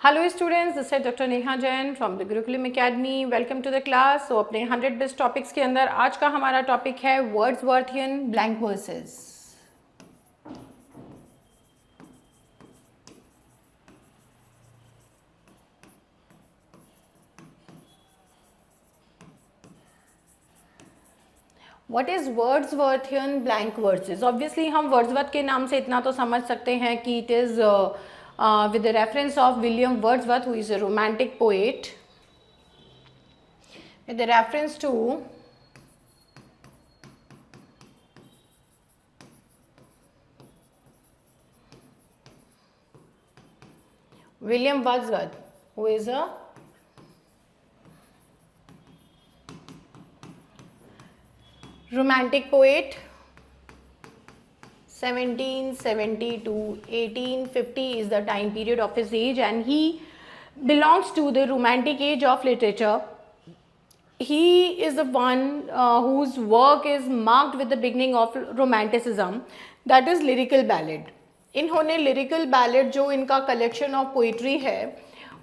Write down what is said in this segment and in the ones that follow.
Hello students, this is Dr. Neha Jain from the Gurukulam Academy. Welcome to the class. So अपने 100 best topics के अंदर आज का हमारा टॉपिक है Wordsworthian blank verses. What is Wordsworthian blank verses? Obviously हम Wordsworth के नाम से इतना तो समझ सकते हैं कि it is with the reference of William Wordsworth, who is a romantic poet, with the reference to William Wordsworth, who is a romantic poet. 1770 to 1850 is the time period of his age, and he belongs to the romantic age of literature. He is the one whose work is marked with the beginning of romanticism, that is lyrical ballad. इन्होंने lyrical ballad जो इनका collection of poetry है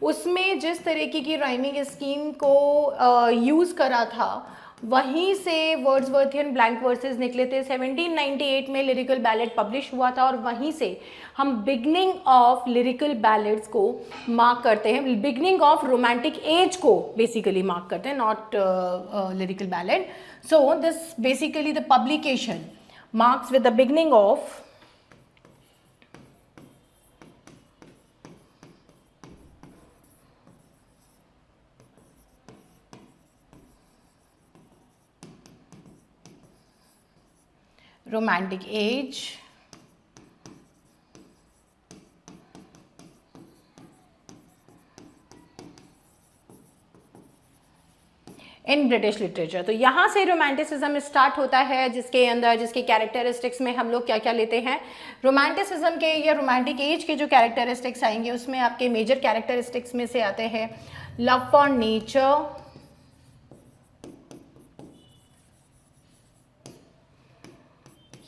उसमें जिस तरीके की rhyming scheme को use करा था वहीं से वर्ड्सवर्थियन ब्लैंक वर्सेस निकले थे. 1798 में लिरिकल बैलेड पब्लिश हुआ था और वहीं से हम बिगनिंग ऑफ लिरिकल बैलेड्स को मार्क करते हैं, बिगनिंग ऑफ रोमांटिक एज को बेसिकली मार्क करते हैं, not lyrical ballad. So this basically the publication marks with the beginning of romantic age in British literature. तो यहाँ से रोमांटिसिज्म स्टार्ट होता है जिसके अंदर जिसके कैरेक्टरिस्टिक्स में हम लोग क्या क्या लेते हैं. रोमांटिसिज्म के या रोमांटिक एज के जो कैरेक्टरिस्टिक्स आएंगे उसमें आपके मेजर कैरेक्टरिस्टिक्स में से आते हैं love for nature,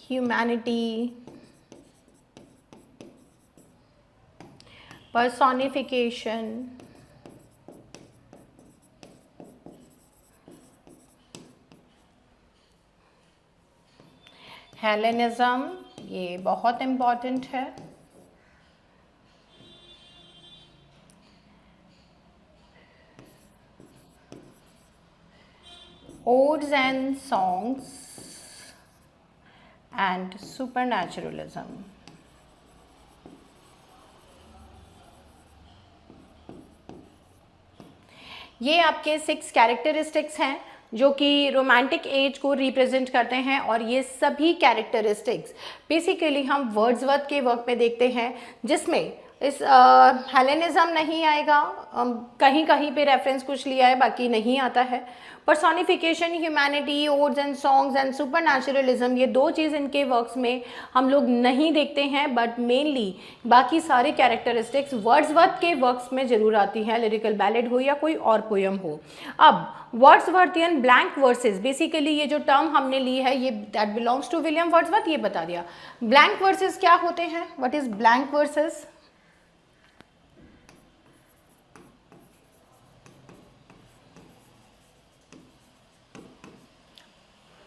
humanity, personification, Hellenism, ये बहुत इम्पॉर्टेंट है. Odes and songs and supernaturalism. ये आपके 6 कैरेक्टरिस्टिक्स हैं जो कि रोमांटिक एज को रिप्रेजेंट करते हैं और ये सभी कैरेक्टरिस्टिक्स बेसिकली हम वर्ड्सवर्थ के वर्क में देखते हैं जिसमें इस हेलेनिज्म नहीं आएगा, कहीं कहीं पे रेफरेंस कुछ लिया है बाकी नहीं आता है. Personification, humanity, odes and songs and supernaturalism, ये 2 चीज़ इनके वर्क्स में हम लोग नहीं देखते हैं, बट मेनली बाकी सारे कैरेक्टरिस्टिक्स वर्ड्सवर्थ के वर्क्स में ज़रूर आती हैं, लिरिकल बैलेड हो या कोई और पोयम हो. अब वर्ड्सवर्थियन ब्लैंक वर्सेस, बेसिकली ये जो टर्म हमने ली है ये that belongs to William Wordsworth, ये बता दिया. ब्लैंक वर्सेस क्या होते हैं, what is blank verses?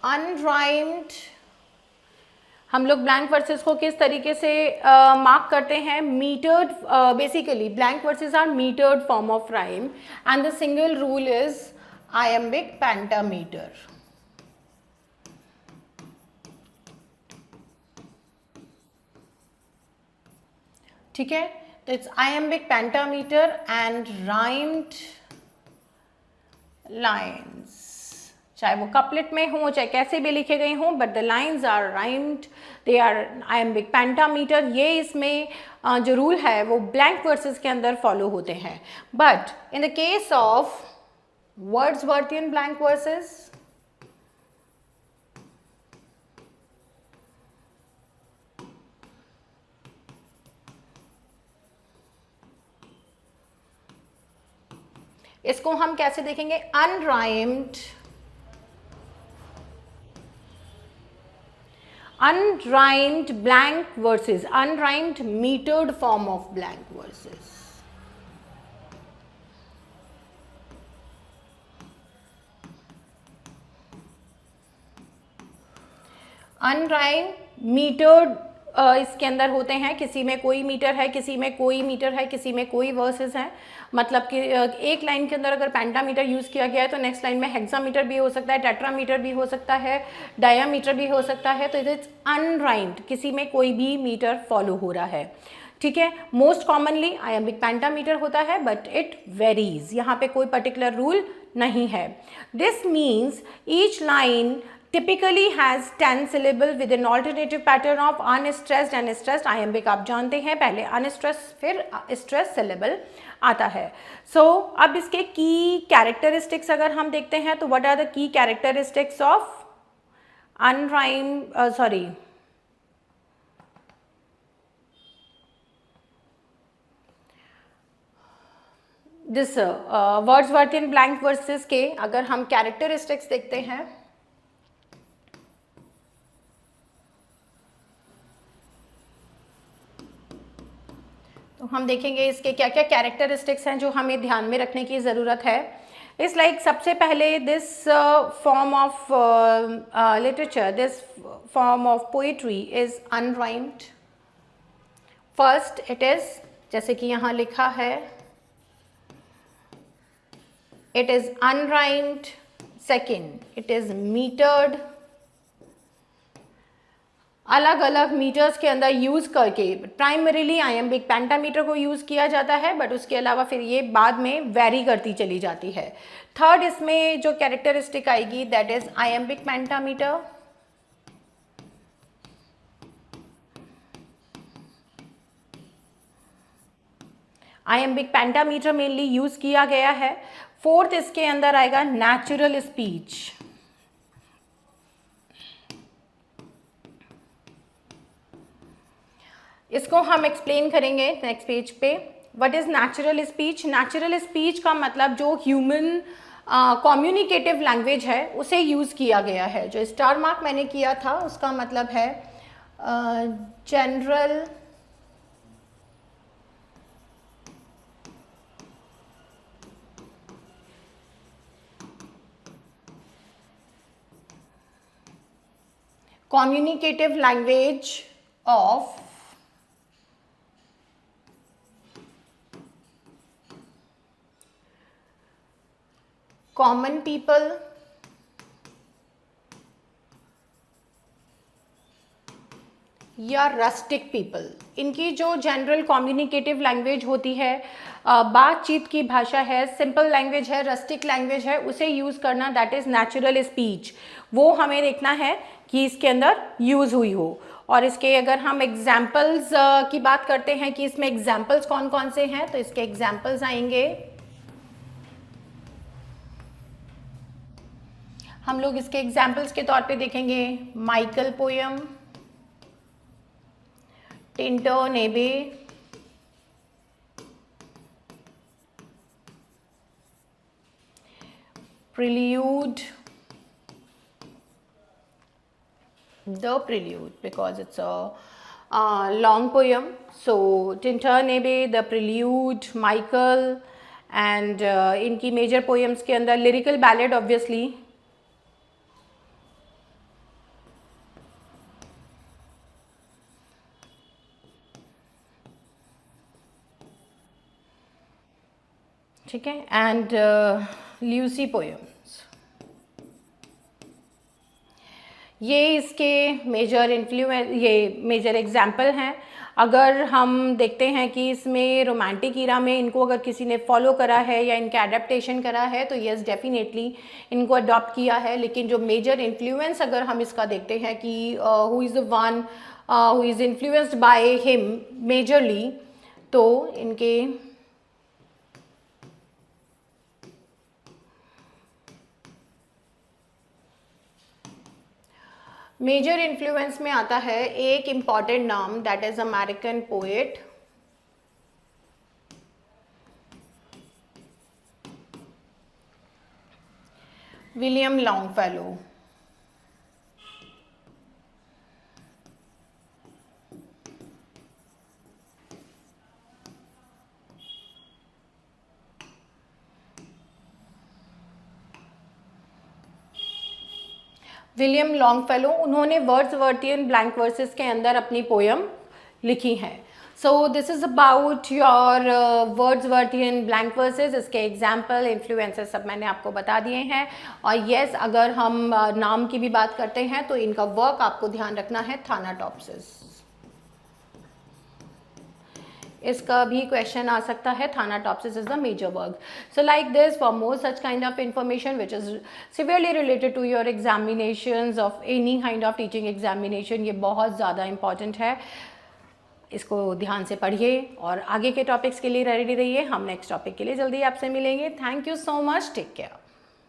Unrhymed. हम लोग ब्लैंक वर्सेस को किस तरीके से मार्क करते हैं? Metered. Basically blank verses are metered form of rhyme and the single rule is iambic pentameter. ठीक है, तो it's iambic pentameter and rhymed lines, चाहे वो कपलेट में हो चाहे कैसे भी लिखे गए हों, but the lines are rhymed, they are iambic pentameter. ये इसमें जो रूल है वो ब्लैंक वर्सेस के अंदर फॉलो होते हैं. But in the case of Wordsworthian blank verses, इसको हम कैसे देखेंगे? Unrhymed unrhymed blank verses, unrhymed metered form of blank verses. Unrhyme metered इसके अंदर होते हैं, किसी में कोई मीटर है, किसी में कोई मीटर है, किसी में कोई वर्सेस हैं। मतलब कि एक लाइन के अंदर अगर पेंटामीटर यूज़ किया गया है तो नेक्स्ट लाइन में हेक्सामीटर भी हो सकता है, टेट्रामीटर भी हो सकता है, डायामीटर भी हो सकता है। तो इट इज अनराइम्ड, किसी में कोई भी मीटर फॉलो हो रहा है। ठीक है, मोस्ट कॉमनली आयम्बिक पेंटामीटर होता है, बट इट वेरीज, यहाँ पे कोई पर्टिकुलर रूल नहीं है। This means each line typically has 10 syllable with an alternative pattern of unstressed and stressed iambic। आप जानते हैं पहले unstressed फिर stressed syllable आता है। So अब इसके key characteristics अगर हम देखते हैं तो what are the key characteristics of unrhymed this Wordsworthian blank verses के अगर हम characteristics देखते हैं तो हम देखेंगे इसके क्या क्या कैरेक्टरिस्टिक्स हैं जो हमें ध्यान में रखने की ज़रूरत है। इस लाइक सबसे पहले this form of literature, this form of poetry is unrhymed. First it is, जैसे कि यहाँ लिखा है, it is unrhymed. Second, it is metered. अलग अलग मीटर्स के अंदर यूज़ करके प्राइमरीली आयम्बिक पेंटामीटर को यूज़ किया जाता है, बट उसके अलावा फिर ये बाद में वेरी करती चली जाती है। थर्ड इसमें जो कैरेक्टरिस्टिक आएगी that is iambic pentameter. Iambic pentameter mainly use किया गया है। फोर्थ इसके अंदर आएगा नेचुरल स्पीच। इसको हम एक्सप्लेन करेंगे नेक्स्ट पेज पे। What is natural speech? Natural speech का मतलब जो ह्यूमन कम्युनिकेटिव लैंग्वेज है उसे यूज़ किया गया है। जो स्टार मार्क मैंने किया था उसका मतलब है general communicative language of common people या रस्टिक पीपल। इनकी जो जनरल कम्युनिकेटिव लैंग्वेज होती है, बातचीत की भाषा है, सिंपल लैंग्वेज है, रस्टिक लैंग्वेज है, उसे यूज़ करना दैट इज़ नेचुरल स्पीच। वो हमें देखना है कि इसके अंदर यूज़ हुई हो। और इसके अगर हम एग्जाम्पल्स की बात करते हैं कि इसमें एग्जाम्पल्स कौन कौन से हैं, तो इसके एग्जाम्पल्स आएंगे, हम लोग इसके एग्जाम्पल्स के तौर पे देखेंगे माइकल पोयम, टिंटर नेबे, prelude, the prelude because it's a long poem. So Tinter-Nebe, the prelude, Michael, and इनकी major poems के अंदर lyrical ballad obviously, ठीक है, एंड ल्यूसी पोएम्स। ये इसके मेजर इन्फ्लुएंस, ये मेजर एग्जाम्पल हैं। अगर हम देखते हैं कि इसमें रोमांटिक ईरा में इनको अगर किसी ने फॉलो करा है या इनका एडेप्टेशन करा है तो यस डेफिनेटली इनको अडॉप्ट किया है। लेकिन जो मेजर इन्फ्लुएंस अगर हम इसका देखते हैं कि who is the one who is influenced by him majorly, तो इनके मेजर इन्फ्लुएंस में आता है एक इम्पॉर्टेंट नाम that is American poet William Longfellow. William Longfellow, उन्होंने वर्ड्सवर्थियन ब्लैंक वर्सेस के अंदर अपनी पोयम लिखी है। So this is about your Wordsworthian blank verses. इसके एग्जाम्पल, इन्फ्लुएंसेस सब मैंने आपको बता दिए हैं। और येस, अगर हम नाम की भी बात करते हैं तो इनका वर्क आपको ध्यान रखना है, थानाटॉप्सिस। इसका भी क्वेश्चन आ सकता है, Thanatopsis is the major work. So like this, for more such kind of information which is severely related to your examinations of any kind of teaching examination, ये बहुत ज़्यादा इंपॉर्टेंट है, इसको ध्यान से पढ़िए और आगे के टॉपिक्स के लिए रेडी रहिए। हम नेक्स्ट टॉपिक के लिए जल्दी आपसे मिलेंगे। Thank you so much, take care.